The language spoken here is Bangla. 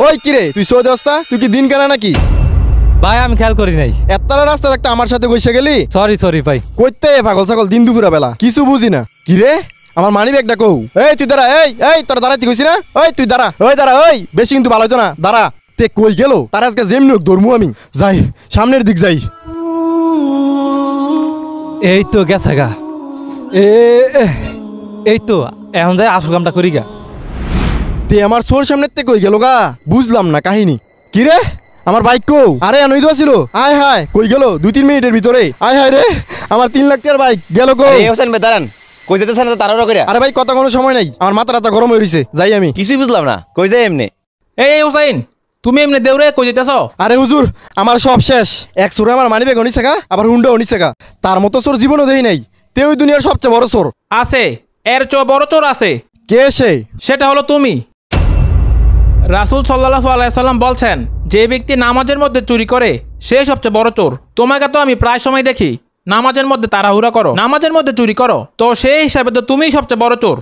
ওই কিরে তুই সৌদি অবস্থা তুই কি দিন কেনা নাকি? ভাই আমি খেয়াল করি নাই। এতটা রাস্তা থাকতে আমার সাথে বসে গেলি? সরি ভাই। কইতে পাগল ছাগল দিন দুপুরা বেলা কিছু বুঝি না। কিরে আমার মানি ব্যাগটা কও। এই তুই দাঁড়া, এই তোরা দাঁড়াইতে কইছি না? ওই তুই দাঁড়া, ওই বেশি কিন্তু ভালো হইতো না, দাঁড়া। তে কই গেল তার আজকে যেমনি হোক ধরমু আমি। যাই সামনের দিক যাই। এই তো গেছে গা। এই তো এখন যাই আসল কামটা করি গা। তে আমার সোর সামনের তে কই গেল গা, বুঝলাম না কাহিনী। কিরে আমার বাইক কও? আরে আনই তো ছিল। আয় হায় কই গেল 2-3 মিনিটের ভিতরে? আয় হায় রে আমার 3 লাখ টাকার বাইক গেল কই? এই হোসেন ভাই দাঁড়ান, কই যেতেছেন তো তাড়াহুড়ো করে? আরে ভাই কত কোনো সময় নাই, আমার মাথা গরম হয়ে রইছে, যাই আমি। কিছুই বুঝলাম না, কই যায় এমনি? এই হুসাইন, তুমি এমনি দেউরে কই যেতেছ? আরে হুজুর আমার সব শেষ। এক চোরে আমার মানি ব্যাগ অনিছে গা, আবার হুন্ডা অনিছে গা। তার মতো চোর জীবনও দেই নাই। তে ওই দুনিয়ার সবচেয়ে বড় চোর। আছে, এর বড় চোর আছে। কে সে? সেটা হলো তুমি। রাসূল সাল্লাল্লাহু আলাইহি সাল্লাম বলছেন, যে ব্যক্তি নামাজের মধ্যে চুরি করে সে সবচেয়ে বড় চোর। তোমাকে তো আমি প্রায় সময় দেখি নামাজের মধ্যে তাড়াহুড়া করো, নামাজের মধ্যে চুরি করো, তো সেই হিসাবে তো তুমিই সবচেয়ে বড় চোর।